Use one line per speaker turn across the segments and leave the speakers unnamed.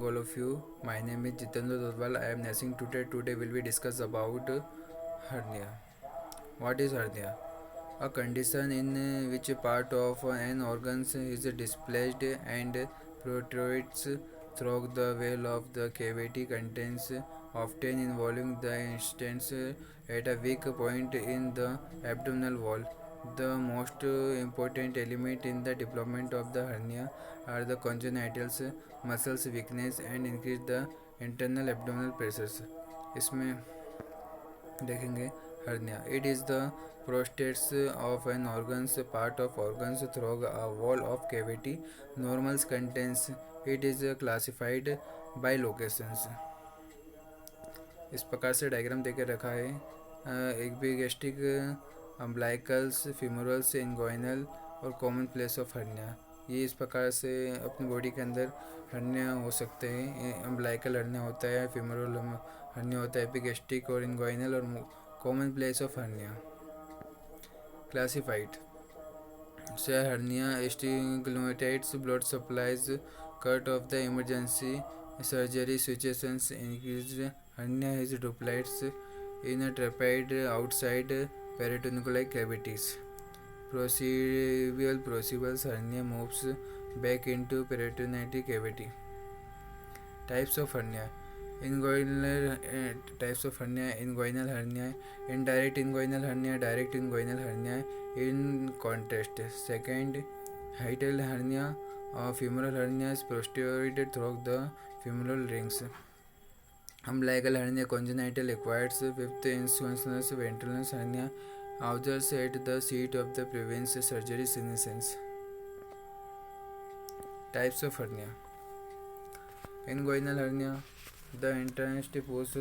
morning, all of you. My name is Jitendra Dodwal. I am nursing today. Today will be discuss about hernia. What is hernia? A condition in which a part of an organ is displaced and protrudes through the wall of the cavity contents, often involving the instance at a weak point in the abdominal wall. The most important element in the development of the hernia are the congenital muscles weakness and increase the internal abdominal pressures. इसमें देखेंगे hernia. It is the prostates of an organs part of organs through a wall of cavity. Normals contains. It is classified by locations. इस प्रकार से diagram देकर रखा है. एक भी गैस्ट्रिक अम्बलाइकल्स फिमोरल्स इंगोइनल और कॉमन प्लेस ऑफ हर्निया. ये इस प्रकार से अपनी बॉडी के अंदर हर्निया हो सकते हैं. अम्बलाइकल हर्निया होता है, फिमोरल हर्निया होता है, एपिगैस्ट्रिक और इंगोइनल और common place of hernia. Classified से हर्निया स्टिग्मेटाइड्स blood supplies cut off the emergency surgery situations increased hernia has duplicates in a trapeze outside peritoneal cavities. Procedural hernia moves back into peritoneal cavity. Types of hernia. Types of hernia: inguinal hernia, indirect inguinal hernia, direct inguinal hernia. In contrast, second, hiatal hernia, femoral hernia is protruded through the femoral rings. Umbilical hernia, congenital acquired. Fifth, insuinous ventral hernia, occurs at the seat of the previous surgery senescence. Types of hernia. Inguinal hernia, the entrance pushed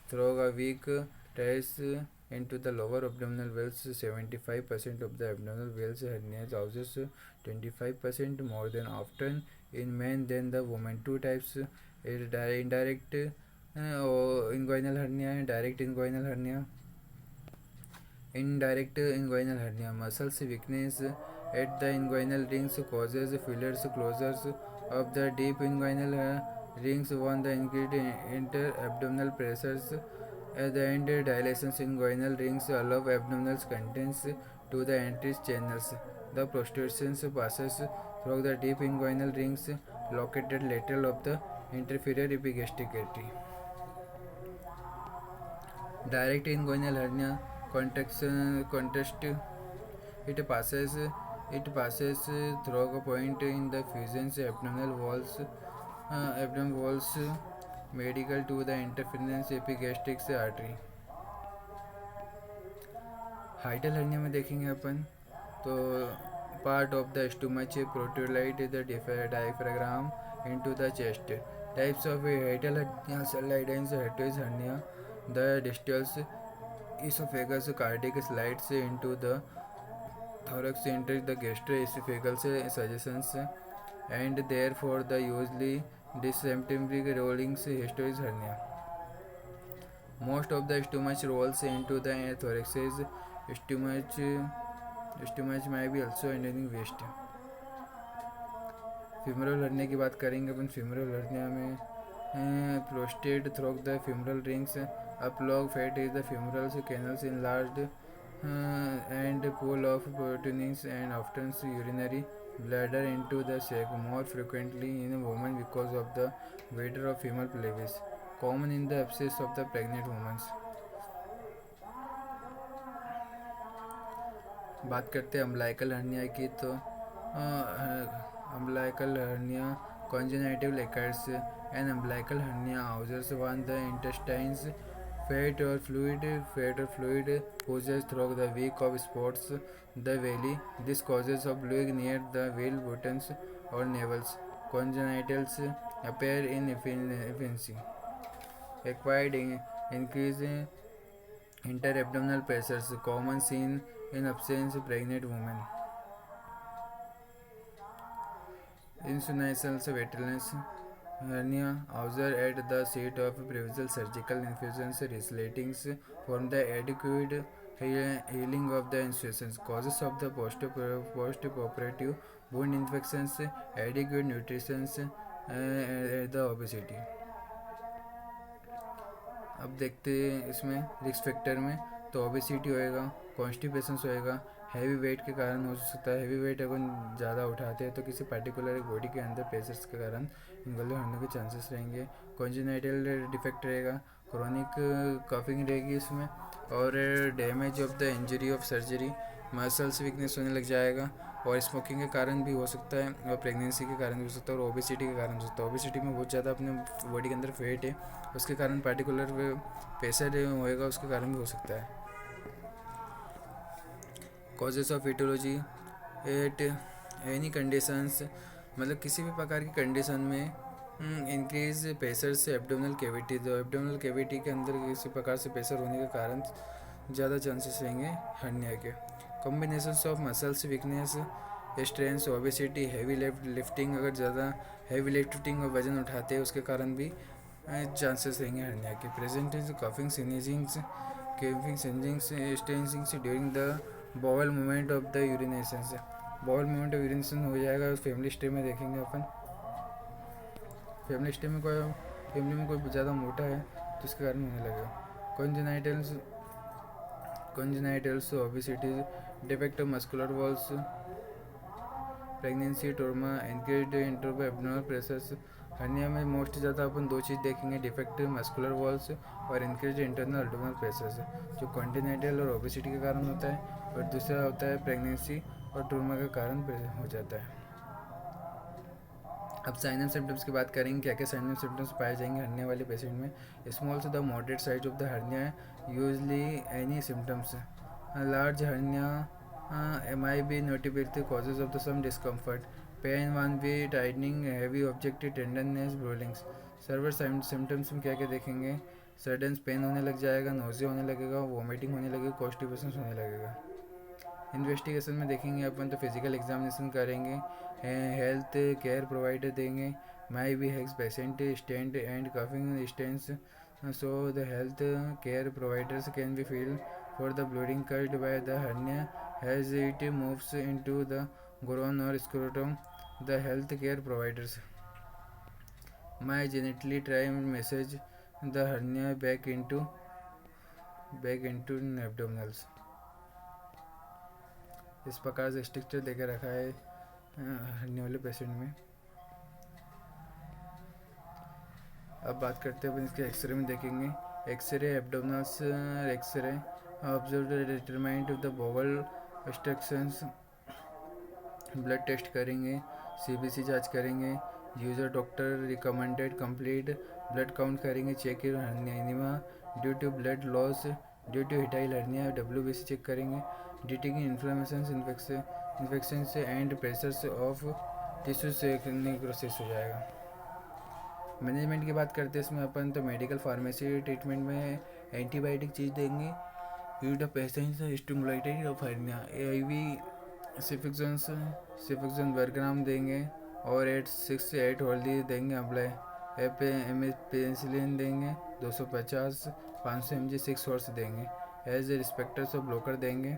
through a weak trace into the lower abdominal walls. 75% of the abdominal walls hernia causes 25% more than often in men than the women. Two types: indirect inguinal hernia and direct inguinal hernia. Indirect inguinal hernia, muscles weakness at the inguinal rings causes fillers closures of the deep inguinal rings on the increased inter-abdominal pressures. At the end, dilations in inguinal rings allow abdominal contents to the entry channels. The prostration passes through the deep inguinal rings located lateral of the inferior epigastric cavity. Direct inguinal hernia contrast it passes through a point in the fusion abdominal walls medial to the interference epigastric artery. हाइटल hernia में देखेंगे अपन तो part of the stomach protrude the diaphragm into the chest. Types of hiatal hernia: slides hernia, the distal esophagus cardiac slides into the thorax enters the gastroesophageal suggestions and therefore the usually dysymptomatic rolling hysteris hernia. Most of the stomach rolls into the thorax. Stomach may be also ending waist. femoral hernia की बात करेंगे अपन. femoral hernia में prostate through the femoral rings. A plug fat is the femoral canals enlarged and full of proteins and often urinary bladder into the sac, more frequently in women because of the wider of female pelvis, common in the abscess of the pregnant women. बात करते हैं umbilical hernia की तो umbilical hernia congenital occurs. An umbilical hernia occurs when the intestines fat or fluid pushes through the wake of spots the belly. This causes of bleeding near the veil buttons or navels. Congenitals appear in infancy. Acquired increase interabdominal pressures, common seen in absence pregnant women. Insuinous ventral hernia occurs at the site of previous surgical incisions resulting from the adequate healing of the incisions. Causes of the postoperative wound infections, adequate nutrition, the obesity. अब देखते हैं इसमें risk factor में, तो obesity होएगा, constipation होएगा, heavy weight के कारण हो सकता है। हैवी वेट अगर ज़्यादा उठाते हैं तो किसी पर्टिकुलर बॉडी के अंदर प्रेशर्स के कारण इन्वॉल्व होने के चांसेस रहेंगे। कॉन्जेनाइटल डिफेक्ट रहेगा, क्रॉनिक कफिंग रहेगी इसमें, और damage of the injury of surgery, muscles weakness होने लग जाएगा, और स्मोकिंग के कारण भी हो सकता है, और प्रेगनेंसी के कारण भी हो सकता है, और ओबेसिटी के कारण हो सकता है। ओबेसिटी में बहुत ज़्यादा अपने बॉडी के अंदर फैट है, उसके कारण पर्टिकुलर प्रेशर होएगा, उसके कारण भी हो सकता है। Causes of aetiology at any conditions, मतलब किसी भी प्रकार की कंडीशन में इंक्रीज प्रेशर से एब्डोमिनल कैविटी, तो एब्डोमिनल कैविटी के अंदर किसी प्रकार से प्रेशर होने के कारण ज़्यादा चांसेस रहेंगे हर्निया के। Combination of muscles weakness, strains, obesity, heavy lifting, अगर ज़्यादा हैवी लिफ्टिंग और वजन उठाते हैं उसके कारण भी चांसेस रहेंगे हर्निया के। प्रेजेंट इज कफिंग सिनीजिंग्स, केविंग सिंजिंग्स, स्टेंसिंग्स during the bowel movement of the urination से। बॉवल मूवमेंट ऑफ यूरिनेशन हो जाएगा, फैमिली हिस्ट्री में देखेंगे अपन। फैमिली हिस्ट्री में फैमिली में कोई ज़्यादा मोटा है तो इसके कारण होने लगेगा। Congenitals obesity, defect of muscular walls, pregnancy, trauma, increased interval abdominal pressures. Hernia में मोस्ट ज़्यादा अपन दो चीज़ देखेंगे, डिफेक्ट मस्कुलर वॉल्स और इंक्रीज्ड इंटरनल एब्डोमिनल प्रेशर्स, जो कॉन्टिनेंटल और ओबेसिटी के कारण होता है, और दूसरा होता है प्रेगनेंसी और ट्रोमा के कारण हो जाता है। अब साइन एंड सिम्टम्स की बात करेंगे, क्या क्या साइन एंड सिम्टम्स पाए जाएंगे हर्निया वाले पेशेंट में। Small to the moderate size of the hernia, usually any symptoms. Large hernia might be notable causes of the some discomfort, pain, one way tightening, heavy object tenderness, ब्रोलिंग्स। Severe symptoms में क्या क्या देखेंगे, sudden pen होने लग जाएगा, nausea होने लगेगा, वॉमिटिंग होने लगेगा, कॉन्स्टिपेशन होने लगेगा। इन्वेस्टिगेशन में देखेंगे अपन तो फिजिकल एग्जामिनेशन करेंगे, हेल्थ केयर प्रोवाइडर देंगे, माई बी हेक्स patient stand and coughing stance, so the health care providers can be feel for the bleeding cut by the hernia has it moves into the groin or scrotum, the health care providers might genitally try and massage the hernia back into abdominals। इस प्रकार से structure देके रखा है hernia वाले patient में। अब बात करते हैं इसके एक्सरे में देखेंगे। X ray abdominals x ray observe determined of the bowel obstructions, blood test करेंगे, सीबीसी जांच करेंगे, usual doctor recommended complete blood count करेंगे, check hernia due to blood loss due to hiatal hernia, WBC check करेंगे, detecting inflammation infection से and pressures of tissue से necrosis हो जाएगा। Management की बात करते हैं इसमें अपन तो मेडिकल फार्मेसी ट्रीटमेंट में एंटीबायोटिक चीज़ देंगे, you'd patients stimulated of hernia, AIV सिफिक्सन वर्ग्राम देंगे, और 6 से 8 हॉल्दी देंगे अप्लाई, पेनिसिलिन देंगे 250 500 mg 6 हॉर्स देंगे, as a receptors of blocker देंगे,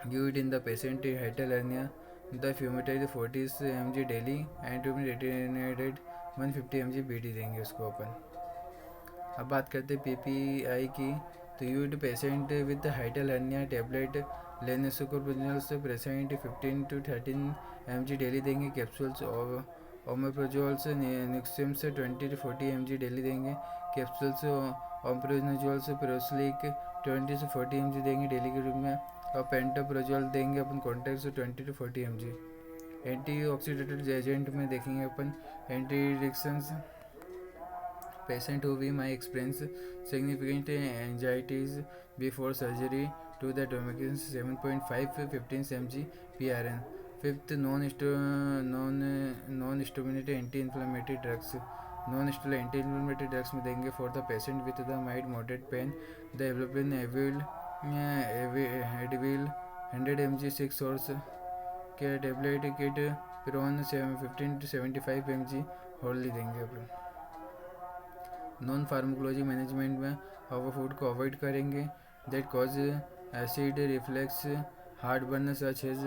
give it in the patient hiatal hernia, the फ्यूमेटाइज 40 mg डेली एंड रेटिनेटेड 150 mg BD देंगे उसको अपन। अब बात करते हैं PPI की, तो used patient with hiatal hernia tablet लेनेसोकोर्बिनल से प्रेसेंट 15 to 13 mg डेली देंगे, कैप्सूल्स ओमेप्रोजोल से निक्सिम से 20 to 40 mg डेली देंगे, कैप्सूल्स ओम्प्रोजोल से प्रोसलिक 20 से 40 mg देंगे डेली के रूप में, और पेंटाप्रोजोल देंगे अपन कॉन्टैक्ट से 20 to 40 mg। Anti oxidative agent में देखेंगे अपन anti reactions, patient who we might experience significant anxieties before surgery to the domiciliary 7.5 15 mg PRN। Fifth, non-stimulating anti-inflammatory drugs, non-steroidal anti-inflammatory drugs में देंगे for the patient with the mild moderate pain, the developing Advil 100 mg 6 hours के tablet किट पिरोन 15 to 75 mg hourly देंगे अपन। Non pharmacology management में over food को avoid करेंगे, that cause acid reflex heart burn such as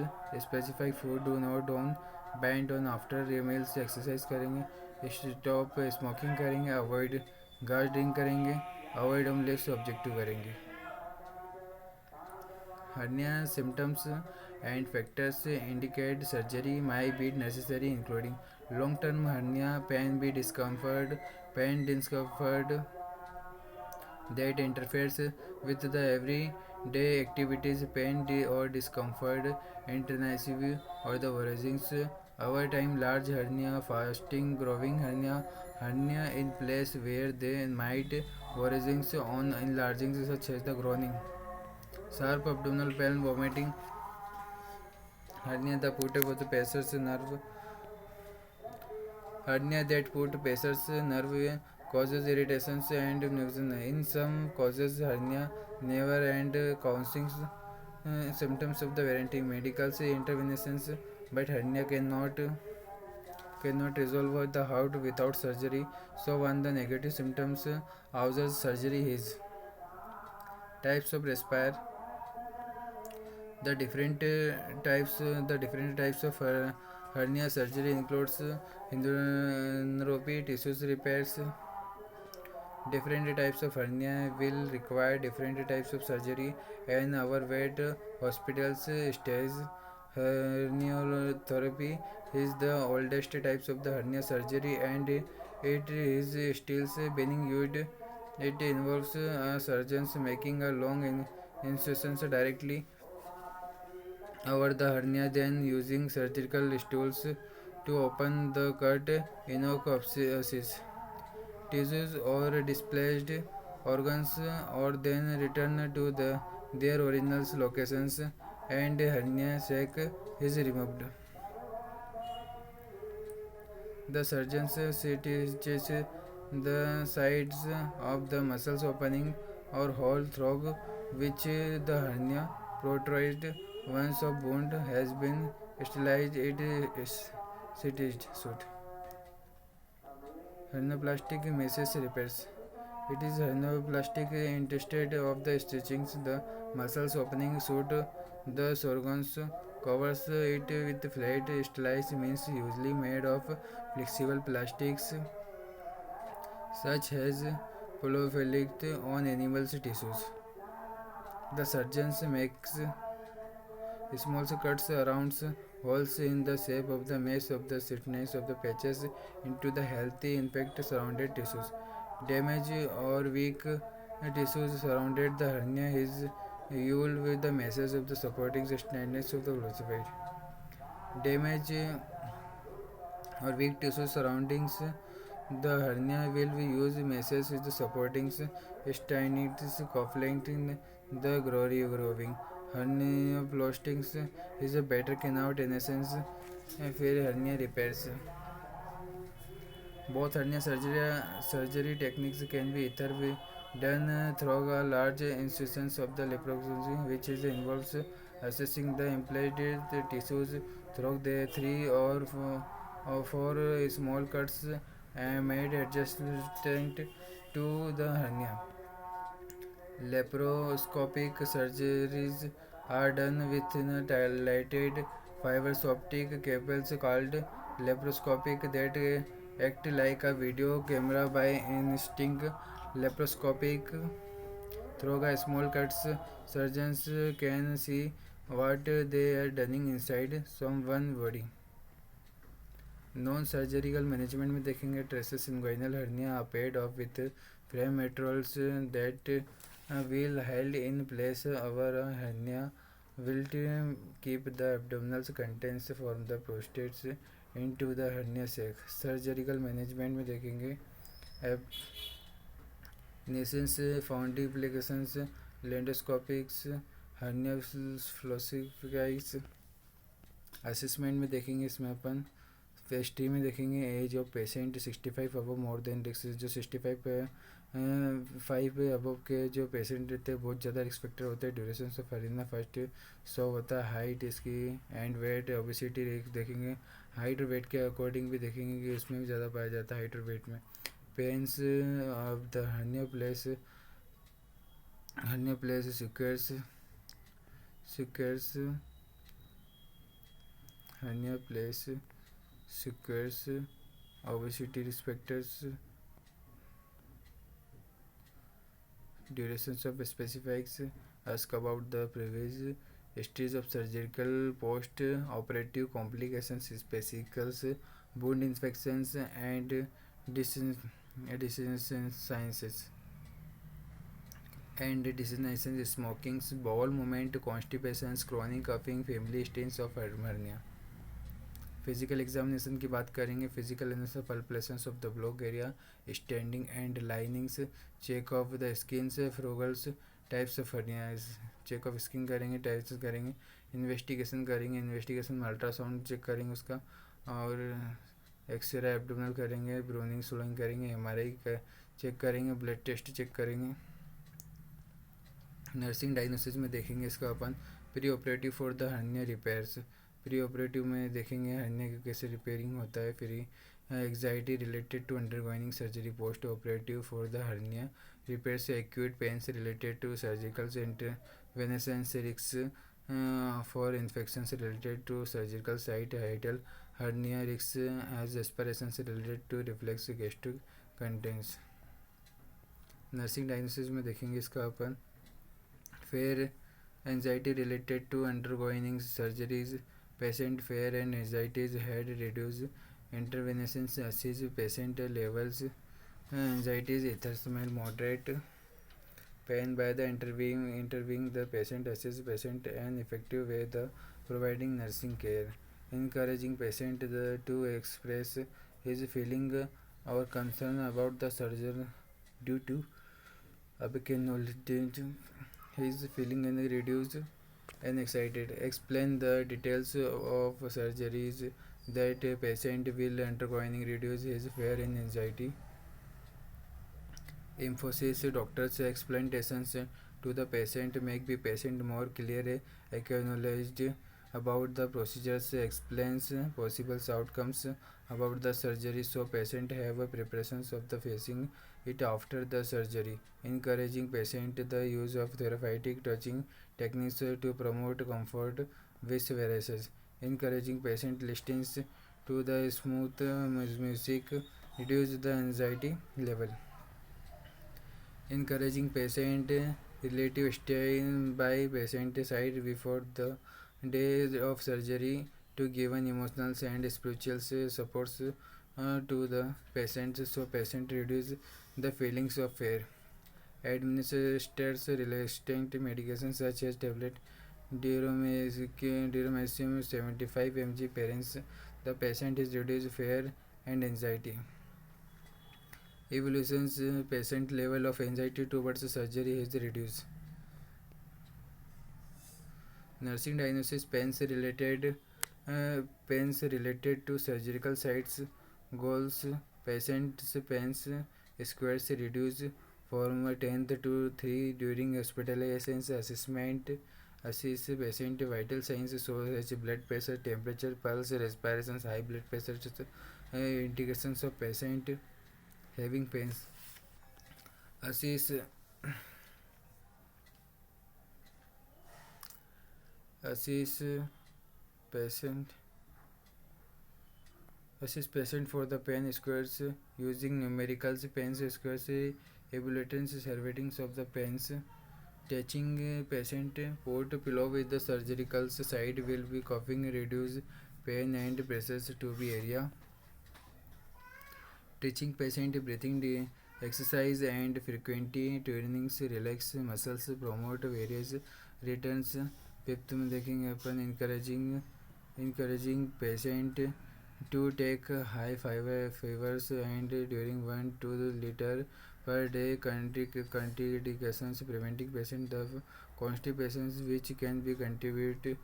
specific food do not on bend on after meals, exercise करेंगे, stop smoking करेंगे, अवॉइड गार्ड ड्रिंक करेंगे, avoid omelettes objective करेंगे। Hernia symptoms and factors indicate surgery may be necessary including long term hernia, pain be discomfort that interferes with the everyday activities, or discomfort, intensive or the worrisings. Over time, large hernia, fasting, growing hernia, hernia in place where they might worrisings on enlarging such as the groaning, sharp abdominal pain, vomiting, hernia the put of the passer's nerve, hernia that put passer's nerve causes irritations and confusion. In some causes, hernia never and causing symptoms of the warranting medical interventions, but hernia cannot resolve the heart without surgery. So, one the negative symptoms after surgery is types of respire. The different types of hernia surgery includes endoscopy, tissues repairs. Different types of hernia will require different types of surgery, and our vet hospitals stage herniotherapy is the oldest types of the hernia surgery, and it is still being used. It involves surgeons making a long incisions directly over the hernia, then using surgical stools to open the cut inocosis tissues or displaced organs, or then return to their original locations and hernia sac is removed. The surgeon stitches the sides of the muscles opening or hole through which the hernia protrudes. Once a wound has been sterilized, it is stitched. Hernoplastic meniscus repairs. It is hernoplastic instead of the stitchings. The muscles opening suit the organs, covers it with flat sterilized means usually made of flexible plastics such as polyolefin on animal tissues. The surgeon makes small cuts around holes in the shape of the mesh of the thickness of the patches into the healthy infect surrounded tissues. Damage or weak tissues surrounded the hernia is healed with the meshes of the supporting standards of the crucified. Damage or weak tissue surroundings the hernia will be used meshes with the supporting stenitis conflicting the growing. Hernioplasty is a better canal in essence for hernia repairs. Both hernia surgery techniques can be either be done through a large incision of the laparoscopy, which involves assessing the implanted tissues through the 3 or 4 small cuts made adjacent to the hernia. Laparoscopic surgeries are done with dilated fibers optic cables called laparoscopic that act like a video camera by instinct. Laparoscopic through a small cuts, surgeons can see what they are doing inside someone's body. Non surgical management में देखेंगे trusses inguinal hernia pad of with frame materials that will held in place our hernia will keep the abdominal contents from the prostates into the hernia sac. Surgical management में देखेंगे नेसेंस फाउंडिप्लिकेशंस लेंडोस्कोपिक्स hernia फ्लोसिफाइस. Assessment में देखेंगे इसमें अपन फेस्टी में देखेंगे age of patient 65 above more than risk. जो 65 above के जो पेशेंट रहते हैं बहुत ज़्यादा रिस्क फैक्टर होते हैं. ड्यूरेशन ऑफ हर्निया फर्स्ट 100 होता है. हाइट इसकी एंड वेट ओबेसिटी देखेंगे. हाइट और वेट के अकॉर्डिंग भी देखेंगे कि इसमें भी ज़्यादा पाया जाता है हाइट और वेट में. Pains of the hernia place secures hernia place squares obesity respectors, durations of specifics, ask about the previous histories of surgical post-operative complications, specificals, wound infections, and disease sciences. And designations, smoking, bowel movement, constipations, chronic coughing, family stains of hernia. Physical examination की बात करेंगे. Physical analysis palpations of the block area, standing and linings, check of the skin से फ्रोगल्स, types of hernias, check of skin करेंगे, types करेंगे. Investigation करेंगे. Investigation में ultrasound check करेंगे उसका, और एक्सरे एब्डोमिनल करेंगे, ब्रोनिंग स्लोइंग करेंगे, एमआरआई चेक करेंगे, ब्लड टेस्ट चेक करेंगे. नर्सिंग डायग्नोसिस में देखेंगे इसका अपन pre operative for the hernia repairs. Pre operative में देखेंगे हर्निया की कैसे रिपेयरिंग होता है. फिर anxiety related to undergoing surgery. Post operative for the hernia repair से एक्यूट पेन से रिलेटेड टू सर्जिकल इंटरवेंशन से रिस्क फॉर इन्फेक्शन से related to surgical site. Hiatal hernia risk as aspiration से related to reflex gastric contents. Nursing diagnosis में देखेंगे इसका अपन. फिर anxiety related to undergoing surgeries. Patient fear and anxieties had reduced. Interventions assist patient levels. Anxieties ether smell moderate pain by the intervening the patient assist patient an effective way the providing nursing care. Encouraging patient to express his feeling or concern about the surgery due to acknowledge his feeling and reduce and excited. Explain the details of surgeries that a patient will undergoing, reduce his fear and anxiety. Emphasis doctors' explanations to the patient make the patient more clear, acknowledged about the procedures, explains possible outcomes about the surgery so patient have a preparations of the facing it after the surgery. Encouraging patient the use of therapeutic touching techniques to promote comfort with variations. Encouraging patient listens to the smooth music reduce the anxiety level. Encouraging patient relative stay by patient side before the day of surgery to give an emotional and spiritual supports to the patient so patient reduce the feelings of fear. Administers resistant medications such as tablet Duromazine 75 mg parents. The patient is reduced fear and anxiety. Evolutions patient level of anxiety towards surgery is reduced. Nursing diagnosis pains related to surgical sites goals. Patient's pains squares reduce from 10th to 3 during hospitalization. Assessment assess patient vital signs such as blood pressure, temperature, pulse, respirations, high blood pressure, indications of patient having pains. Assess patient assist patient for the pain squares using numericals. Pain squares evaluating servatings of the pains. Touching patient port pillow with the surgical side will be coughing reduce pain and pressures to be area. Teaching patient breathing exercise and frequent trainings relax muscles promote various returns. Fifth में देखेंगे अपन encouraging patient to take high fevers and during 1-2 liter per day. Contraindications preventing patient of constipations which can be contribute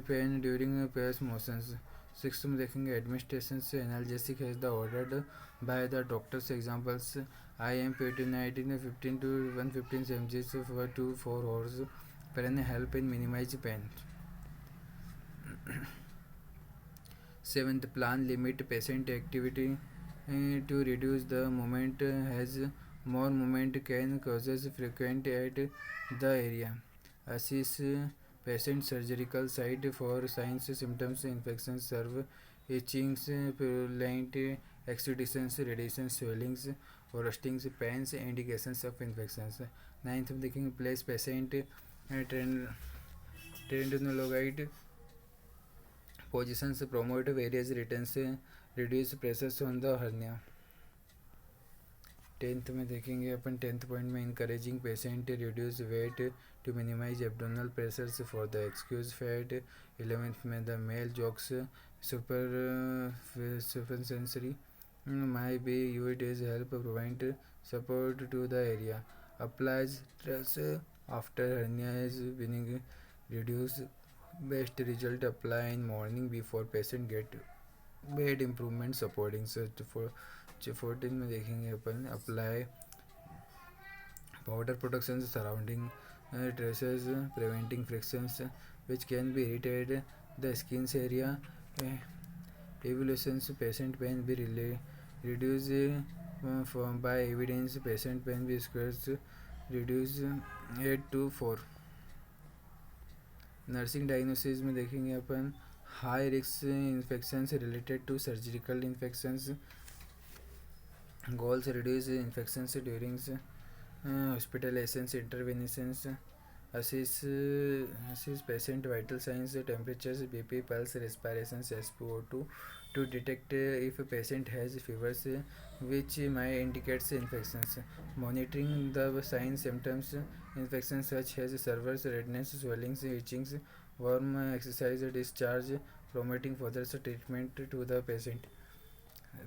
pain during pass motions. Six में देखेंगे administration से analgesic has the ordered by the doctors. Examples I am पेटिनाइटिन 15 to 115 mg for 2-4 hours per an help in minimize pain. Seventh, plan limit patient activity to reduce the movement as more movement can causes frequent at the area. Assess patient surgical site for signs symptoms infections serve itching purulent exudations, radiation, swellings, or rustings, pains, indications of infections. Ninth में देखेंगे place patient tendinologite positions promote various returns, reduce pressures on the hernia. 10th में देखेंगे अपन 10th point में encouraging patient reduce weight to minimize abdominal pressures for the excess fat. 11th में the male jokes supersensory might be used as help provide support to the area. Applies stress after hernia is being reduced. Best result apply in morning before patient get bed improvement supporting. So for 14 में देखेंगे अपन apply powder protection surrounding traces preventing frictions which can be irritate the skin's area. Evaluations patient pain be reduced by evidence patient pain be scores reduce 8 to 4. Nursing diagnosis में देखेंगे अपन high risk infections related to surgical infections goals reduce infections during hospitalizations interventions assess patient vital signs temperatures bp pulse respirations spo2 to detect if a patient has fevers which might indicate infections monitoring the signs symptoms infections such as severe redness swellings itchings warm exercise discharge promoting further treatment to the patient.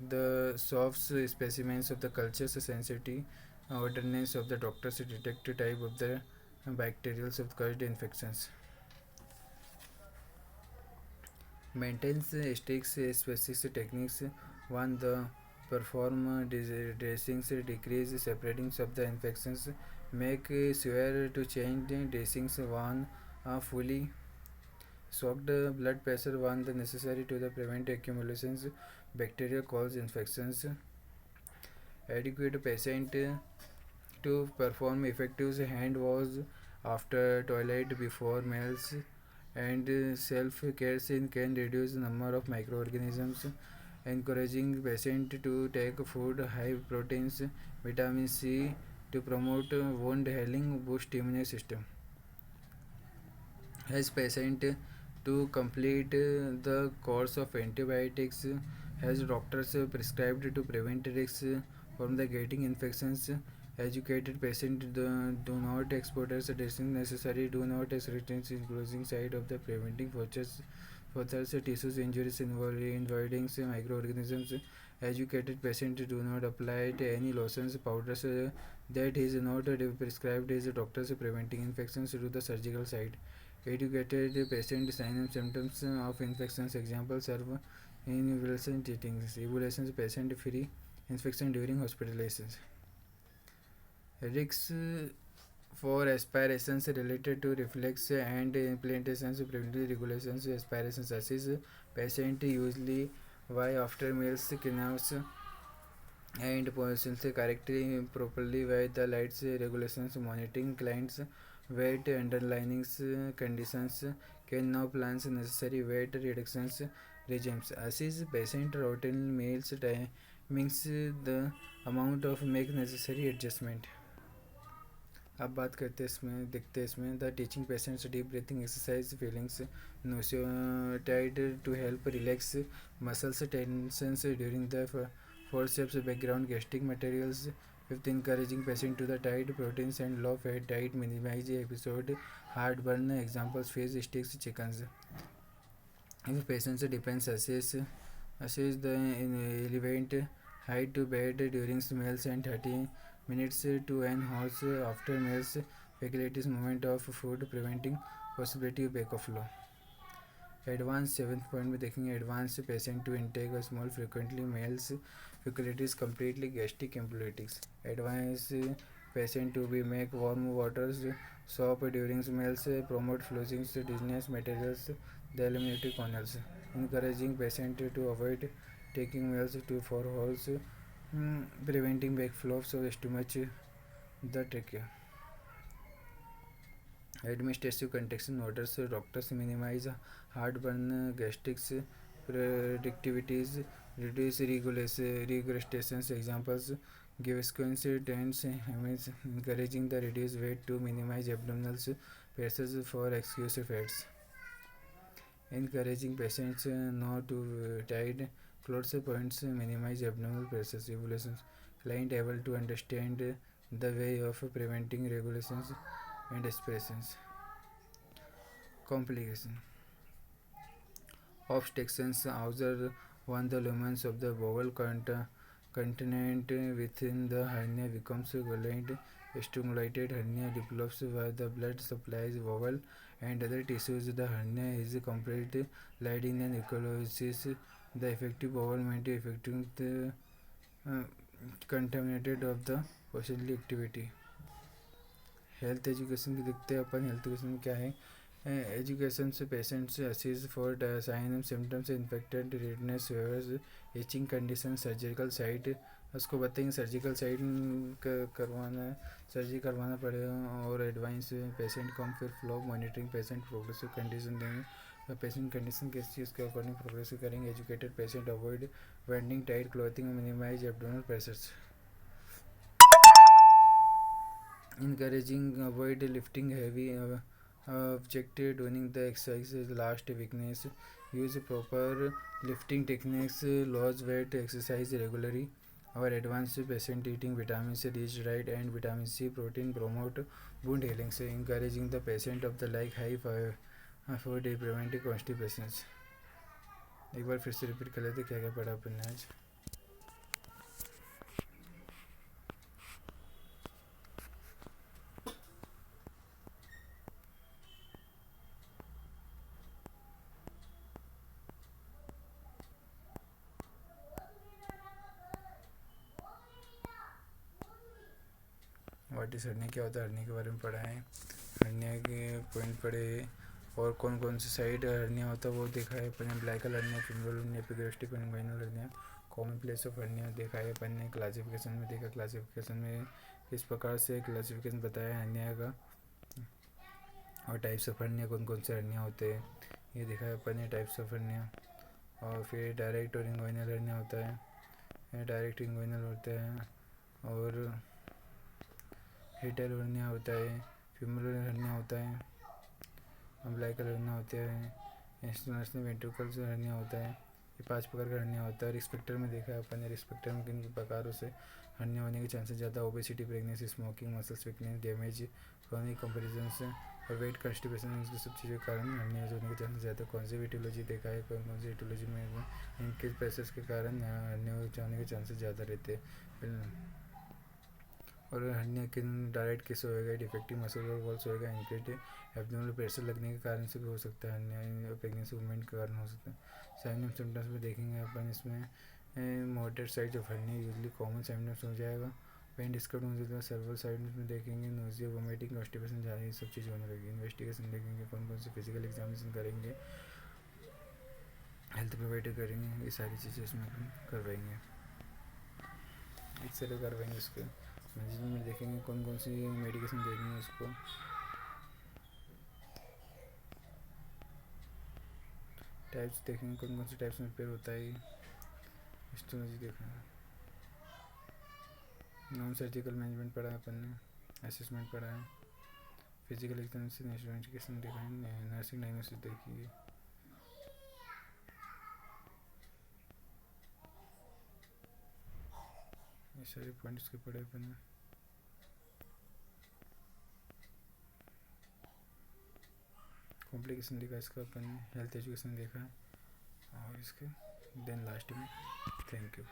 The soft specimens of the culture's sensitivity awareness of the doctors to detect the type of the bacterial of caused infections. Maintains sticks specific techniques. One the perform dressings decrease separating of the infections. Make sure to change dressings one fully soaked blood pressure one the necessary to the prevent accumulations bacteria cause infections. Adequate patient to perform effective hand wash after toilet before meals and self care can reduce the number of microorganisms. Encouraging patient to take food high proteins vitamin c to promote wound healing boost immune system. Has patient to complete the course of antibiotics has doctors prescribed to prevent risks from the getting infections. Educated patient do not export as dressing necessary do not restrict including side of the preventing further tissues injuries involving microorganisms. Educated patient do not apply any lotions powders that is not prescribed as doctors preventing infections to the surgical site. Educated patient signs and symptoms of infections examples are in evaluation treatings evaluations patient free infection during hospitalizations. Risks for aspirations related to reflex and implantations preventive regulations aspirations assist patient usually why after meals canals and positions correctly properly by the lights regulations monitoring clients weight underlinings conditions can now plans necessary weight reductions regimes assist patient routine meals timings the amount of make necessary adjustment. अब बात करते हैं इसमें देखते हैं इसमें the teaching patients deep breathing exercise feelings नोसियोटाइड to help relax muscles tensions during the forceps background gastric materials. Fifth, encouraging patient to the diet proteins and low fat diet minimize episode heartburn examples fish sticks chickens. If patients depends assess the elevate height to bed during meals and 30 minutes to an hour after meals facilities movement of food preventing possibility of back of flow. Advance 7th point में देखेंगे advance patient to intake small frequently meals faculties completely gastric एम्प्लोइटिक्स advance patient to be make warm waters sip during meals promote फ्लोजिंग्स डिजनेस materials the eliminative कॉर्नल्स encouraging patient to avoid taking meals to four hours preventing backflow of stomach the trachea. Administrative contraction orders doctors minimize heartburn gastrics productivities, reduce regurgitations. Examples give sequence tense image, encouraging the reduce weight to minimize abdominal pressures for excuse fats. Encouraging patients not to tied clothes points minimize abdominal pressures. Evaluations. Client able to understand the way of preventing regulations and expressions. Complication. Obstructions outer one the lumens of the bowel contained within the hernia becomes galled. Stimulated hernia develops where the blood supplies bowel and other tissues. The hernia is complete lighting and necrosis. The effective bowel may be affecting the uh, contaminated of the possibly activity. Health education की देखते हैं अपन. Health education में क्या है? Education से patients assist for sign and symptoms infected redness fevers itching condition surgical site. उसको बताएंगे surgical site करवाना है, सर्जरी करवाना पड़ेगा. और एडवाइस पेशेंट कम फिर flow monitoring patient progressive condition देंगे. पेशेंट कंडीशन किस चीज़ के अकॉर्डिंग प्रोग्रेसिव करेंगे. Educated patient avoid bending tight clothing minimise abdominal pressures. Encouraging avoid lifting heavy object during the exercise. Last weakness. Use proper lifting techniques. Lose weight. Exercise regularly. Our advanced patient eating vitamin C rich diet and vitamin C protein promote wound healing. से encouraging the patient of the like high food preventing constipation. एक बार फिर से repeat कर लेते क्या क्या पढ़ा अपन ने आज. वाट इज हर्निया क्या होता है, हर्निया के बारे में पढ़ा है, हर्निया के पॉइंट पढ़े और कौन कौन सी साइड हर्निया होता है वो देखा है अपन ने. ब्लैकल hernia, femoral hernia, epigastric inguinal hernia. Common place of hernia देखा है अपन ने. क्लासिफिकेशन में देखा, क्लासिफिकेशन में किस प्रकार से क्लासिफिकेशन बताया हर्निया का. और टाइप्स ऑफ हर्निया कौन कौन से हर्निया होते हैं ये देखा है अपन ने. Types of hernia. और फिर डायरेक्ट और इंग्वाइनल हर्निया होता है, डायरेक्ट इंग्वाइनल होता है. और हिटर हर्निया होता है, फ्यूमरल हर्निया होता है, अम्बिलिकल हर्निया होता है, इंटरनेशनल वेंट्रिकल्स हर्निया होता है. ये 5 प्रकार का हर्निया होता है. रिस्पेक्टर में देखा है अपन ने. रिस्पेक्टर में किन प्रकारों से हर्निया होने के चांसेस ज़्यादा. Obesity, pregnancy, smoking, muscles weakness, damage, chronic comparison और वेट कंस्टिपेशन. इन सब चीज़ों के कारण हर्निया होने के चांसेस ज़्यादा. कौन सी एटियोलॉजी देखा है, कौन कौन सी एटियोलॉजी में इनके प्रेशर्स के कारण हर्निया होने के चांसेस ज़्यादा रहते हैं. और हर्निया किन डायरेक्ट किस होएगा, डिफेक्टिव मसल वॉल्स होएगा, इनक्रीटेड एब्डोमिनल प्रेशर लगने के कारण से भी हो सकता है. हर्निया प्रेगनेंसी वुमेन के कारण हो सकता है. साइन एंड सिम्टम्स में देखेंगे अपन. इसमें moderate size of hernia usually common symptoms हो जाएगा. पेन डिस्कट होने से सर्वल साइड में देखेंगे, नोजिया, वोमिटिंग, कॉन्स्टिपेशन, ये सब चीज़ होने लगी. इन्वेस्टिगेशन देखेंगे, कौन कौन से फिजिकल एग्जामिनेशन करेंगे, हेल्थ प्रोवाइडर करेंगे, ये सारी चीज़ें इसमें अपन करवाएंगे. एक्सरे करवाएंगे उसके मैनेजमेंट में. देखेंगे कौन कौन सी मेडिकेशन देनी है उसको. टाइप्स देखेंगे कौन कौन से टाइप्स में रिपेयर होता है. हिस्टोलॉजी देखा है. नॉन सर्जिकल मैनेजमेंट पढ़ा है अपन ने. असेसमेंट पढ़ा है. फिजिकल एग्जामिनेशन, एजुकेशन देखा है. नर्सिंग डायग्नोसिस देखी है. ये सारे पॉइंट्स के पढ़े अपन ने. कॉम्प्लिकेशन देखा इसका अपन ने. हेल्थ एजुकेशन देखा है. और इसके देन लास्ट में थैंक यू.